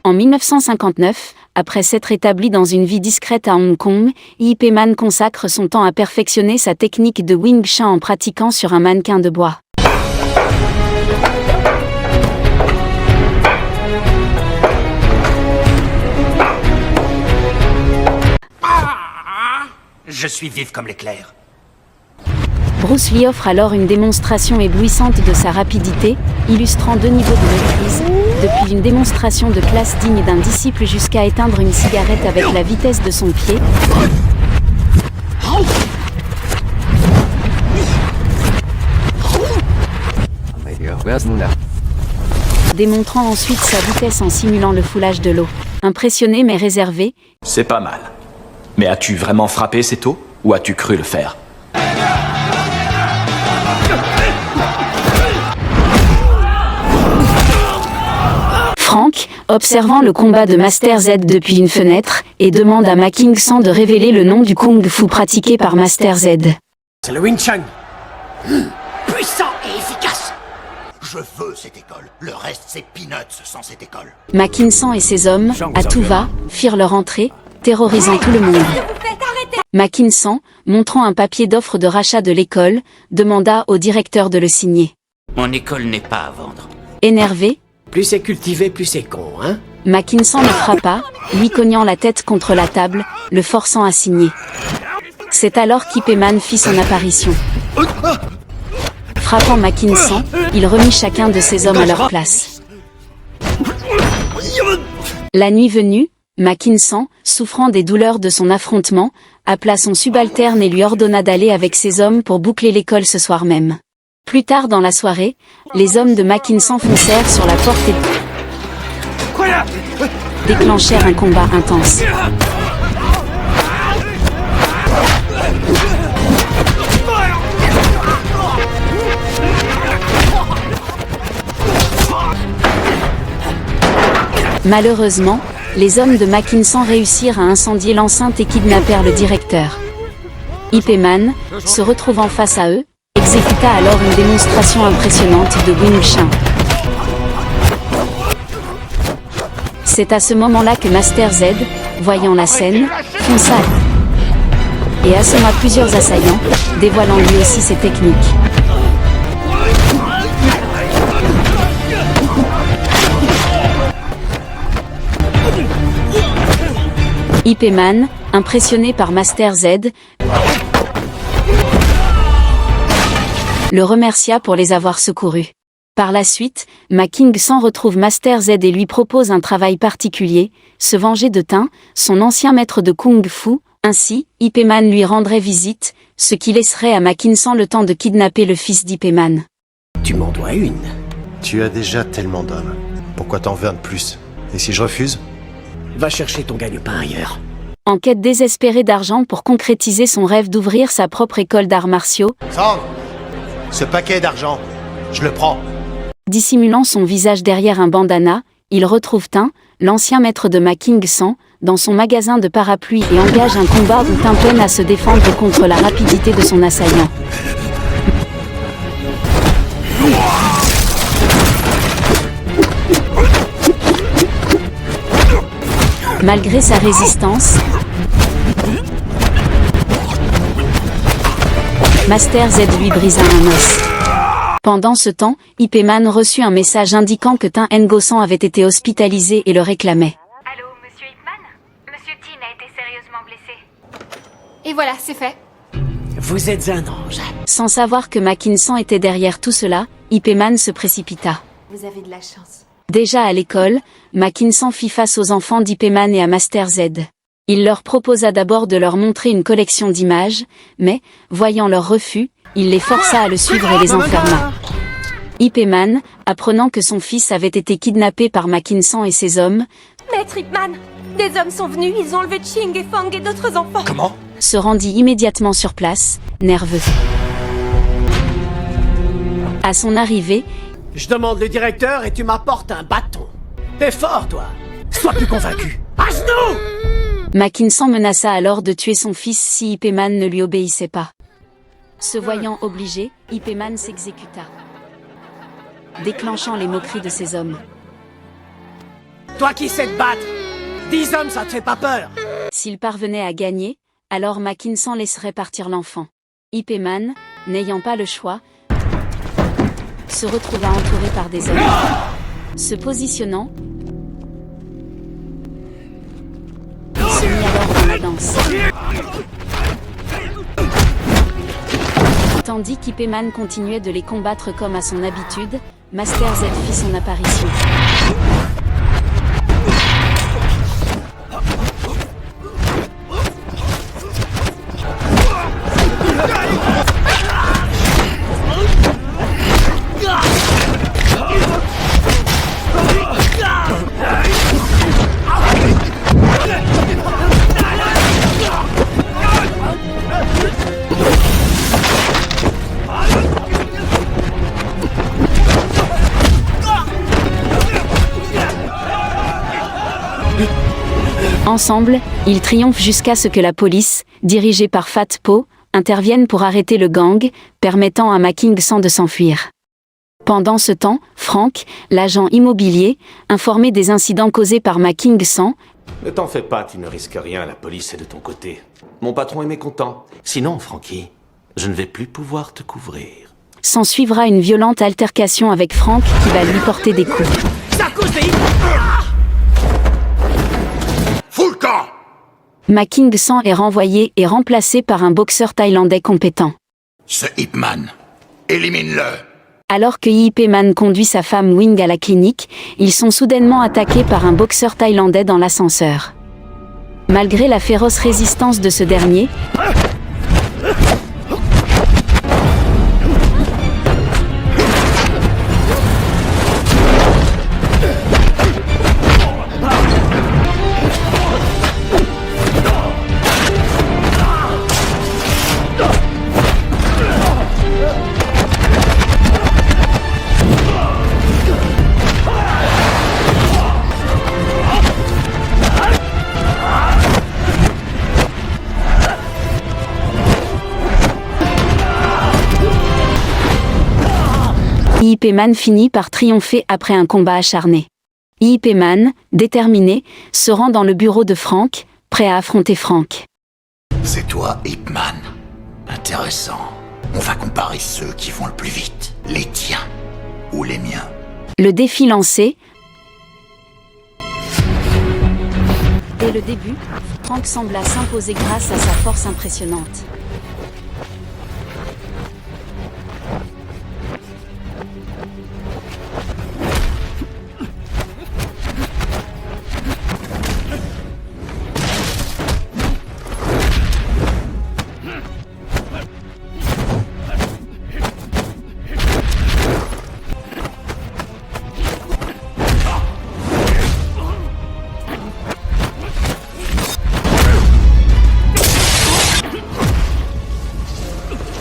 En 1959, après s'être établi dans une vie discrète à Hong Kong, Ip Man consacre son temps à perfectionner sa technique de Wing Chun en pratiquant sur un mannequin de bois. Je suis vif comme l'éclair. Bruce Lee offre alors une démonstration éblouissante de sa rapidité, illustrant 2 niveaux de maîtrise, depuis une démonstration de classe digne d'un disciple jusqu'à éteindre une cigarette avec la vitesse de son pied. Démontrant ensuite sa vitesse en simulant le foulage de l'eau. Impressionné mais réservé. C'est pas mal. Mais as-tu vraiment frappé cette eau ou as-tu cru le faire? Frank, observant le combat de Master Z depuis une fenêtre, et demande à Ma King-san de révéler le nom du kung-fu pratiqué par Master Z. C'est le Wing Chun. Puissant et efficace. Je veux cette école. Le reste, c'est peanuts sans cette école. Ma King-san et ses hommes, à tout va, firent leur entrée, terrorisant tout le monde. Ma King-san, montrant un papier d'offre de rachat de l'école, demanda au directeur de le signer. Mon école n'est pas à vendre. Énervé, Plus c'est cultivé, plus c'est con, hein? Ma King-san le frappa, lui cognant la tête contre la table, le forçant à signer. C'est alors qu'Ip Man fit son apparition. Frappant Ma King-san, il remit chacun de ses hommes à leur place. La nuit venue, Ma King-san, souffrant des douleurs de son affrontement, appela son subalterne et lui ordonna d'aller avec ses hommes pour boucler l'école ce soir même. Plus tard dans la soirée, les hommes de Ma King-san foncèrent sur la porte et déclenchèrent un combat intense. Malheureusement, les hommes de Ma King-san réussirent à incendier l'enceinte et kidnappèrent le directeur. Ip Man, se retrouvant face à eux, exécuta alors une démonstration impressionnante de Wing Chun. C'est à ce moment-là que Master Z, voyant la scène, fonça et assomma plusieurs assaillants, dévoilant lui aussi ses techniques. Ip Man, impressionné par Master Z, le remercia pour les avoir secourus. Par la suite, Ma King-san retrouve Master Z et lui propose un travail particulier, se venger de Tin, son ancien maître de kung-fu. Ainsi, Ip Man lui rendrait visite, ce qui laisserait à Ma King-san le temps de kidnapper le fils d'Ip Man. Tu m'en dois une. Tu as déjà tellement d'hommes. Pourquoi t'en veux un de plus? Et si je refuse? Va chercher ton gagne-pain ailleurs. En quête désespérée d'argent pour concrétiser son rêve d'ouvrir sa propre école d'arts martiaux, Sang! Ce paquet d'argent, je le prends. dissimulant son visage derrière un bandana, il retrouve Tin, l'ancien maître de Ma King-san, dans son magasin de parapluies et engage un combat où Tin peine à se défendre contre la rapidité de son assaillant. Malgré sa résistance, Master Z lui brisa un os. Pendant ce temps, Ip Man reçut un message indiquant que Tin Ngo-san avait été hospitalisé et le réclamait. Allô, monsieur Ip Man? Monsieur Tin a été sérieusement blessé. Et voilà, c'est fait. Vous êtes un ange. Sans savoir que Ma King-san était derrière tout cela, Ip Man se précipita. Vous avez de la chance. Déjà à l'école, Ma King-san fit face aux enfants d'Ip Man et à Master Z. Il leur proposa d'abord de leur montrer une collection d'images, mais, voyant leur refus, il les força à le suivre et les enferma. Ip Man, apprenant que son fils avait été kidnappé par Ma King-san et ses hommes, Maître Ip Man, des hommes sont venus, ils ont enlevé Ching et Fang et d'autres enfants. Comment? se rendit immédiatement sur place, nerveux. À son arrivée, Je demande le directeur et tu m'apportes un bâton. T'es fort, toi. Sois plus convaincu. À genoux! Ma King-san menaça alors de tuer son fils si Ip Man ne lui obéissait pas. Se voyant obligé, Ip Man s'exécuta, déclenchant les moqueries de ses hommes. Toi qui sais te battre, 10 hommes, ça te fait pas peur. S'il parvenait à gagner, alors Mackinson laisserait partir l'enfant. Ip Man, n'ayant pas le choix, se retrouva entouré par des hommes. Se positionnant, il se mit alors dans la danse. Tandis qu'Ip Man continuait de les combattre comme à son habitude, Master Z fit son apparition. Ensemble, ils triomphent jusqu'à ce que la police, dirigée par Fat Po, intervienne pour arrêter le gang, permettant à Mackinson de s'enfuir. Pendant ce temps, Frank, l'agent immobilier, informé des incidents causés par Mackinson, Ne t'en fais pas, tu ne risques rien, la police est de ton côté. Mon patron est mécontent. Sinon, Frankie, je ne vais plus pouvoir te couvrir. s'ensuivra une violente altercation avec Frank qui va lui porter des coups. Fous le camp! Mackinson est renvoyé et remplacé par un boxeur thaïlandais compétent. Ce Ip Man, élimine-le! Alors que Ip Man conduit sa femme Wing à la clinique, ils sont soudainement attaqués par un boxeur thaïlandais dans l'ascenseur. Malgré la féroce résistance de ce dernier, Ip Man finit par triompher après un combat acharné. Ip Man, déterminé, se rend dans le bureau de Frank, prêt à affronter Frank. C'est toi, Ip Man. Intéressant. On va comparer ceux qui vont le plus vite. Les tiens ou les miens. Le défi lancé. Dès le début, Frank sembla s'imposer grâce à sa force impressionnante.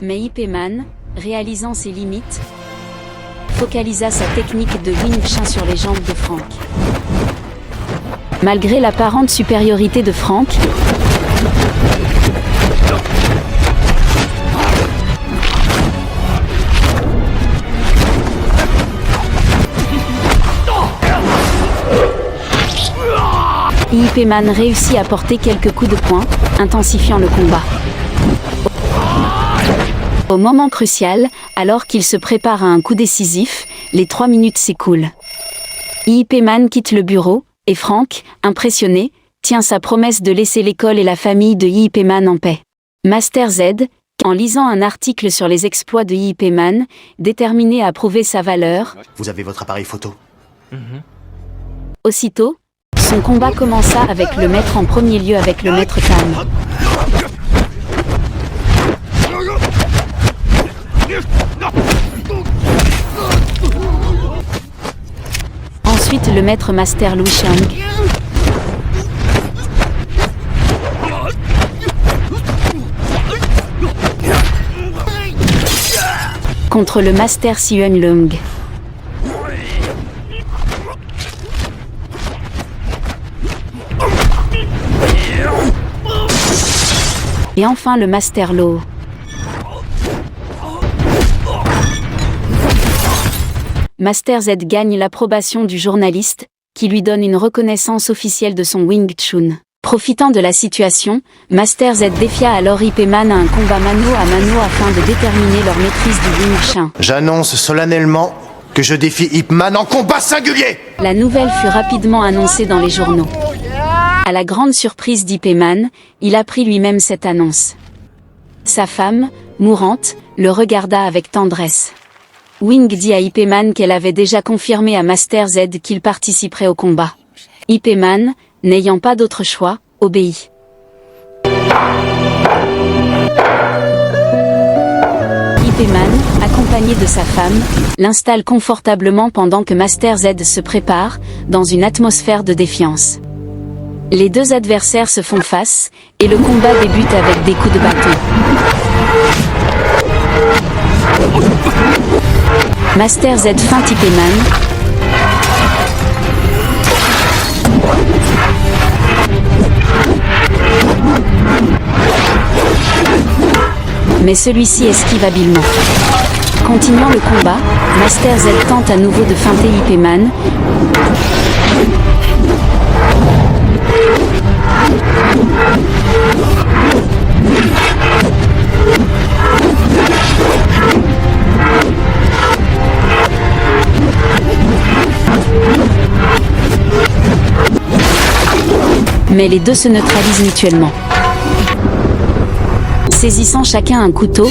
Mais Ip Man, réalisant ses limites, focalisa sa technique de Wing Chun sur les jambes de Frank. Malgré l'apparente supériorité de Frank, Ip Man réussit à porter quelques coups de poing, intensifiant le combat. Au moment crucial, alors qu'il se prépare à un coup décisif, les 3 minutes s'écoulent. Ip Man quitte le bureau, et Frank, impressionné, tient sa promesse de laisser l'école et la famille de Ip Man en paix. Master Z, en lisant un article sur les exploits de Ip Man, déterminé à prouver sa valeur, Vous avez votre appareil photo? aussitôt, son combat commença avec le maître en premier lieu avec le maître Tam. Ensuite le maître Master Lu Shang. Contre le Master Sion Leung. Et enfin le Master Lo. Master Z gagne l'approbation du journaliste, qui lui donne une reconnaissance officielle de son Wing Chun. Profitant de la situation, Master Z défia alors Ip Man à un combat mano à mano afin de déterminer leur maîtrise du Wing Chun. J'annonce solennellement que je défie Ip Man en combat singulier. La nouvelle fut rapidement annoncée dans les journaux. À la grande surprise d'Ip Man, il apprit lui-même cette annonce. Sa femme, mourante, le regarda avec tendresse. Wing dit à Ip Man qu'elle avait déjà confirmé à Master Z qu'il participerait au combat. Ip Man, n'ayant pas d'autre choix, obéit. Ip Man, accompagné de sa femme, l'installe confortablement pendant que Master Z se prépare, dans une atmosphère de défiance. Les deux adversaires se font face, et le combat débute avec des coups de bâton. Master Z feinte Ip Man. Mais celui-ci esquive habilement. Continuant le combat, Master Z tente à nouveau de feinter Ip Man. Mais les deux se neutralisent mutuellement. Saisissant chacun un couteau,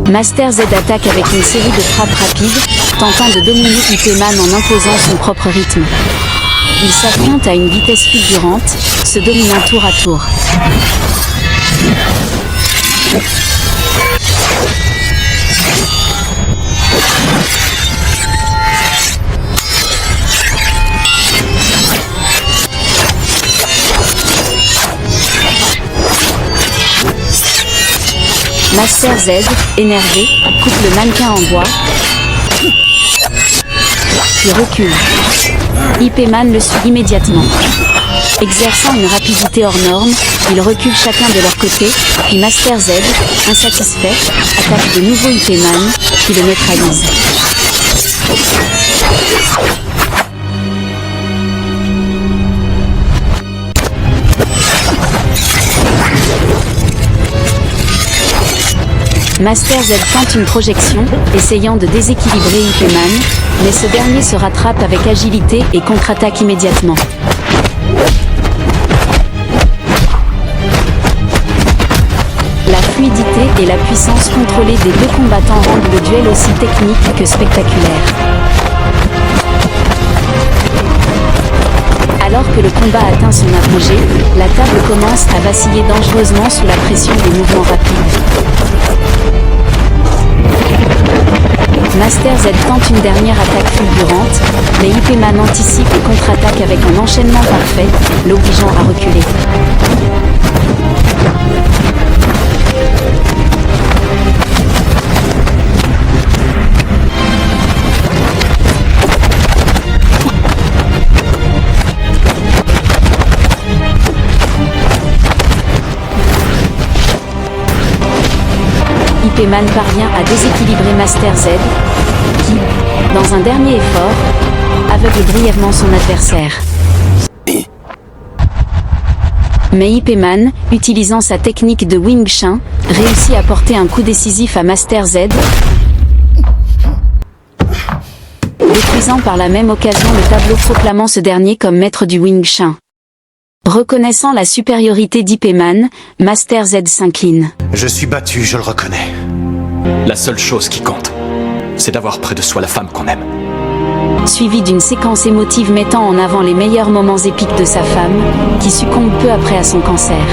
Master Z attaque avec une série de frappes rapides, tentant de dominer Ip Man en imposant son propre rythme. Ils s'affrontent à une vitesse fulgurante, se dominant tour à tour. Master Z, énervé, coupe le mannequin en bois, puis recule. Ip Man le suit immédiatement. Exerçant une rapidité hors norme, ils reculent chacun de leur côté, puis Master Z, insatisfait, attaque de nouveau Ip Man, qui le neutralise. Master Z tente une projection, essayant de déséquilibrer Ip Man, mais ce dernier se rattrape avec agilité et contre-attaque immédiatement. La fluidité et la puissance contrôlée des deux combattants rendent le duel aussi technique que spectaculaire. Alors que le combat atteint son apogée, la table commence à vaciller dangereusement sous la pression des mouvements rapides. Master Z tente une dernière attaque fulgurante, mais Ip Man anticipe et contre-attaque avec un enchaînement parfait, l'obligeant à reculer. Ip Man parvient à déséquilibrer Master Z, qui, dans un dernier effort, aveugle brièvement son adversaire. Mais Ip Man, utilisant sa technique de Wing Chun, réussit à porter un coup décisif à Master Z, détruisant par la même occasion le tableau proclamant ce dernier comme maître du Wing Chun. Reconnaissant la supériorité d'Ip Man, Master Z s'incline. Je suis battu, je le reconnais. La seule chose qui compte, c'est d'avoir près de soi la femme qu'on aime. Suivi d'une séquence émotive mettant en avant les meilleurs moments épiques de sa femme, qui succombe peu après à son cancer.